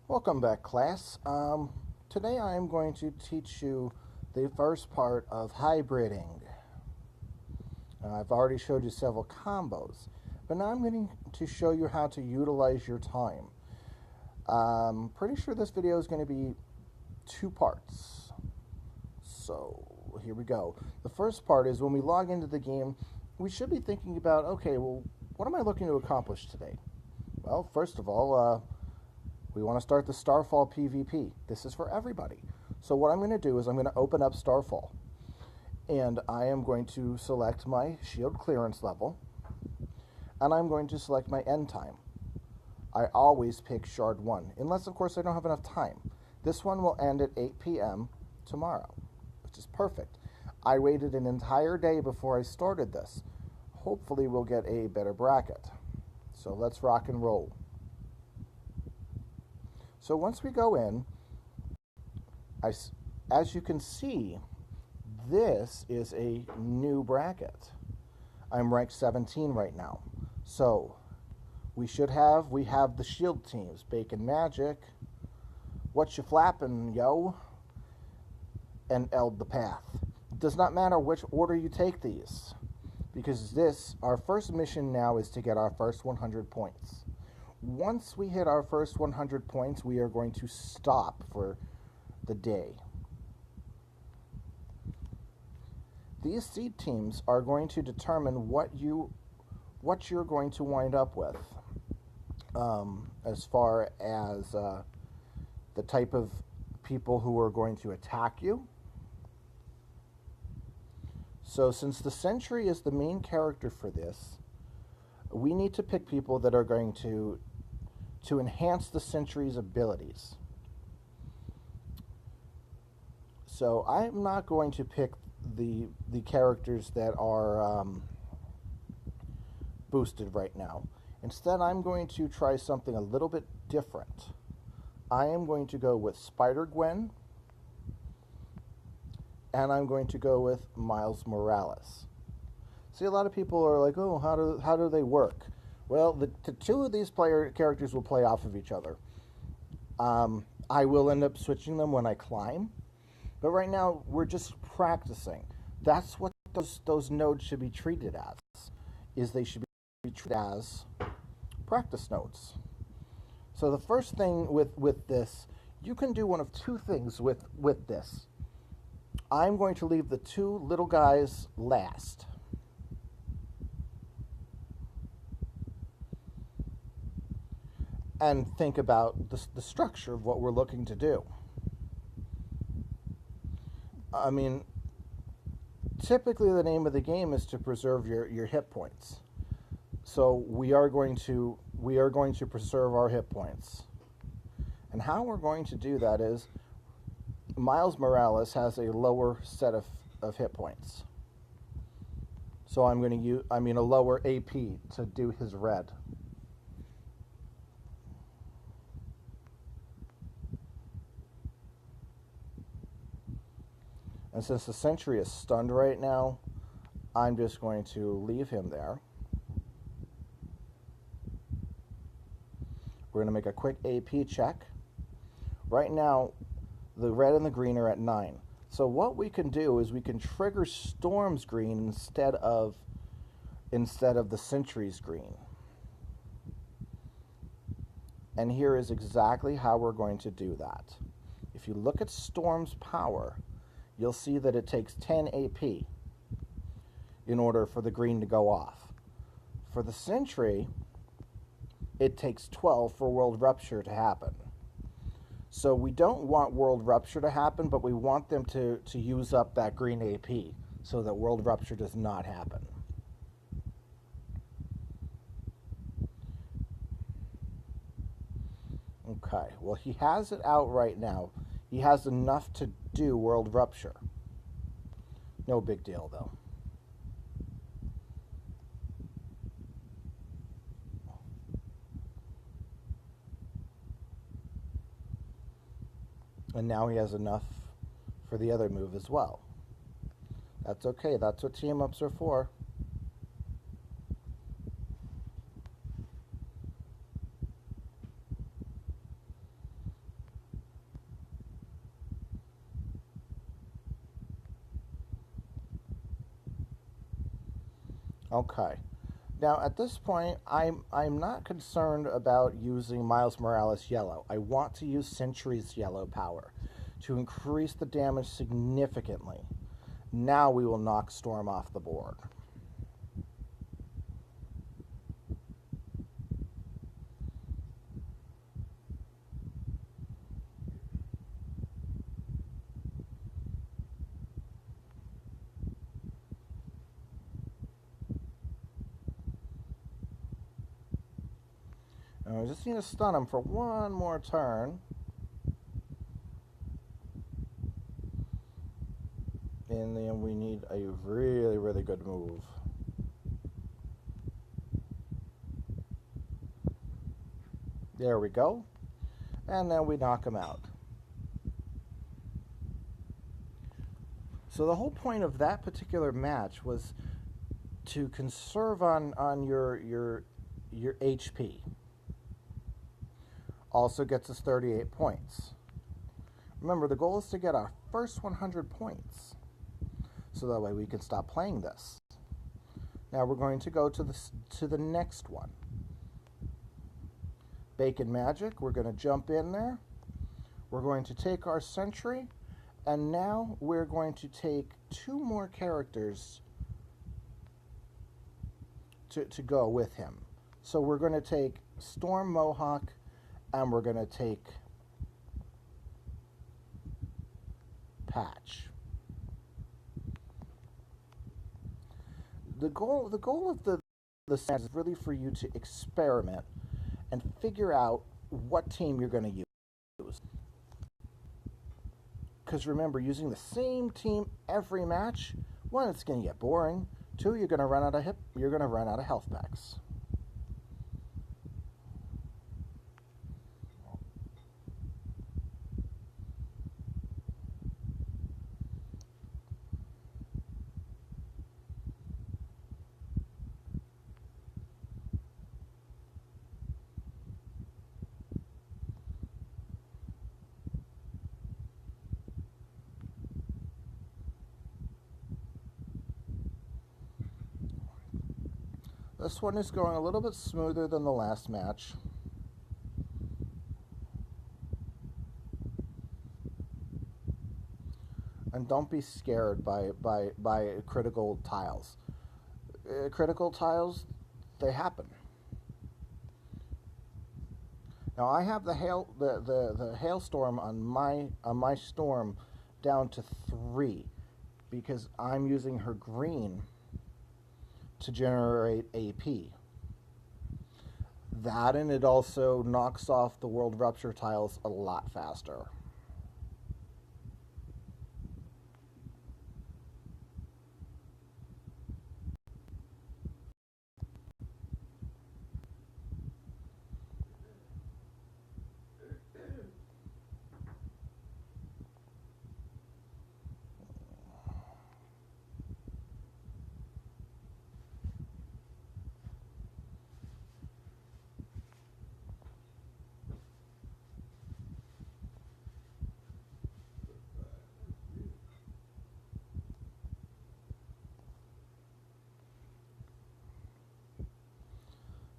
Welcome back, class. Today I am going to teach you the first part of hybriding. I've already showed you several combos, but now I'm going to show you how to utilize your time. Pretty sure this video is going to be two parts. So here we go. The first part is when we log into the game, we should be thinking about, okay, well, what am I looking to accomplish today? Well, first of all, we want to start the Starfall PvP. This is for everybody. So what I'm going to do is I'm going to open up Starfall. And I am going to select my shield clearance level. And I'm going to select my end time. I always pick Shard 1, unless of course I don't have enough time. This one will end at 8 p.m. tomorrow, which is perfect. I waited an entire day before I started this. Hopefully we'll get a better bracket. So let's rock and roll. So once we go in, as you can see, this is a new bracket. I'm ranked 17 right now. So we have the shield teams, Bacon Magic, What You Flappin' Yo, and Eld the Path. It does not matter which order you take these, because our first mission now is to get our first 100 points. Once we hit our first 100 points, we are going to stop for the day. These seed teams are going to determine what you're going to wind up with, as far as the type of people who are going to attack you. So since the Sentry is the main character for this, we need to pick people that are going to enhance the Sentry's abilities. So I'm not going to pick the characters that are boosted right now. Instead, I'm going to try something a little bit different. I am going to go with Spider-Gwen, and I'm going to go with Miles Morales. See, a lot of people are like, oh, how do they work? Well, the two of these characters will play off of each other. I will end up switching them when I climb, but right now we're just practicing. That's what those nodes should be treated as, is they should be treated as practice nodes. So the first thing with this, you can do one of two things with this. I'm going to leave the two little guys last. And think about the structure of what we're looking to do. I mean, typically the name of the game is to preserve your hit points. So we are going to preserve our hit points. And how we're going to do that is Miles Morales has a lower set of hit points. So I'm going to use a lower AP to do his red. And since the Sentry is stunned right now, I'm just going to leave him there. We're going to make a quick AP check. Right now, the red and the green are at 9. So what we can do is we can trigger Storm's green instead of the Sentry's green. And here is exactly how we're going to do that. If you look at Storm's power, you'll see that it takes 10 AP in order for the green to go off. For the Sentry, it takes 12 for World Rupture to happen. So we don't want World Rupture to happen, but we want them to use up that green AP so that World Rupture does not happen. Okay, well, he has it out right now. He has enough to do World Rupture. No big deal, though. And now he has enough for the other move as well. That's okay. That's what team-ups are for. Okay. Now, at this point, I'm not concerned about using Miles Morales yellow. I want to use Sentry's yellow power to increase the damage significantly. Now we will knock Storm off the board. And I just need to stun him for one more turn. And then we need a really, really good move. There we go. And then we knock him out. So the whole point of that particular match was to conserve on your HP. Also gets us 38 points. Remember, the goal is to get our first 100 points, so that way we can stop playing this. Now we're going to go to the next one. Bacon Magic. We're going to jump in there. We're going to take our Sentry, and now we're going to take two more characters to go with him. So we're going to take Storm Mohawk, and we're going to take Patch. The goal of the set is really for you to experiment and figure out what team you're going to use. Because remember, using the same team every match, one, it's going to get boring. Two, you're going to run out of health packs. This one is going a little bit smoother than the last match. And don't be scared by critical tiles. Critical tiles, they happen. Now I have the hailstorm on my storm down to 3 because I'm using her green to generate AP. That, and it also knocks off the World Rupture tiles a lot faster.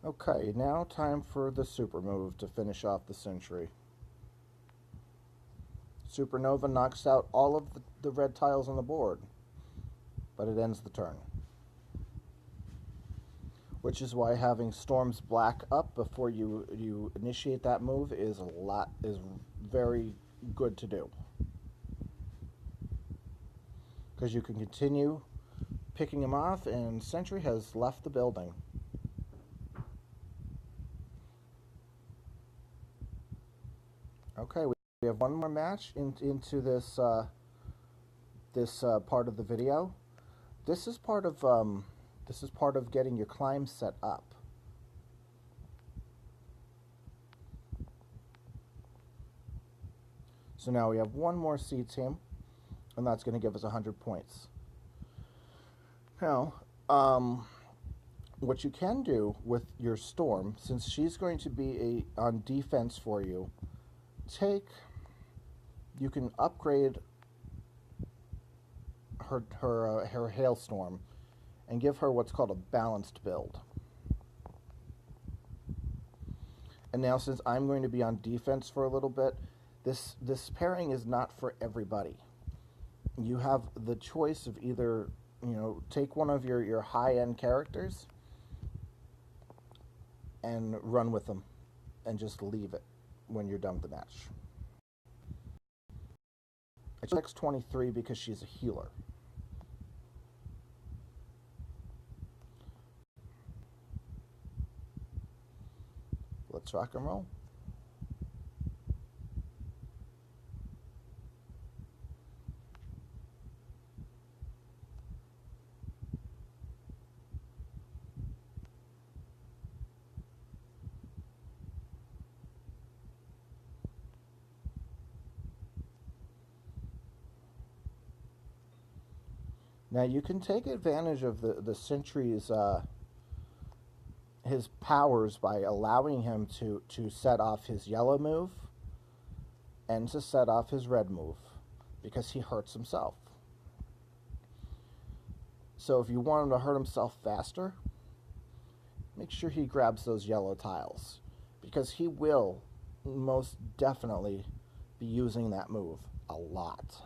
Okay, now time for the super move to finish off the Sentry. Supernova knocks out all of the red tiles on the board, but it ends the turn. Which is why having Storm's Black up before you initiate that move is very good to do. Because you can continue picking him off, and Sentry has left the building. Okay, we have one more match into this part of the video. This is part of getting your climb set up. So now we have one more C team, and that's going to give us 100 points. Now, what you can do with your Storm, since she's going to be on defense for you, you can upgrade her hailstorm and give her what's called a balanced build. And now, since I'm going to be on defense for a little bit, this pairing is not for everybody. You have the choice of either, take one of your high-end characters and run with them and just leave it when you're done with the match. I chose X23 because she's a healer. Let's rock and roll. Now you can take advantage of the sentry's his powers by allowing him to set off his yellow move and to set off his red move, because he hurts himself. So if you want him to hurt himself faster, make sure he grabs those yellow tiles, because he will most definitely be using that move a lot.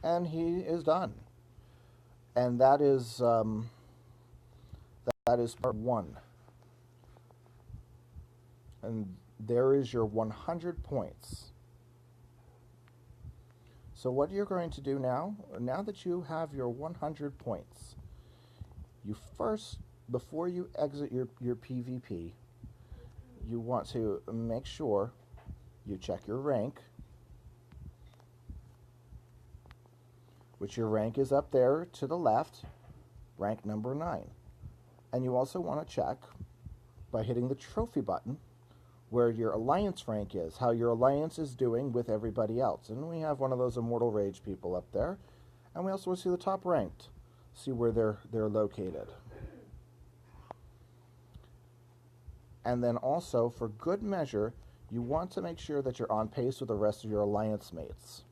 And he is done. And that is part 1. And there is your 100 points. So what you're going to do now that you have your 100 points, you first, before you exit your PvP, you want to make sure you check your rank, which your rank is up there to the left, rank number 9. And you also want to check by hitting the trophy button where your alliance rank is, how your alliance is doing with everybody else. And we have one of those Immortal Rage people up there. And we also want to see the top ranked, see where they're located. And then also, for good measure, you want to make sure that you're on pace with the rest of your alliance mates.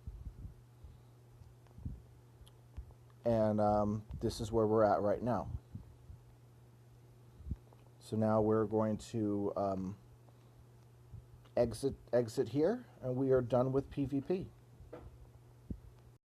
And this is where we're at right now. So now we're going to exit here, and we are done with PvP.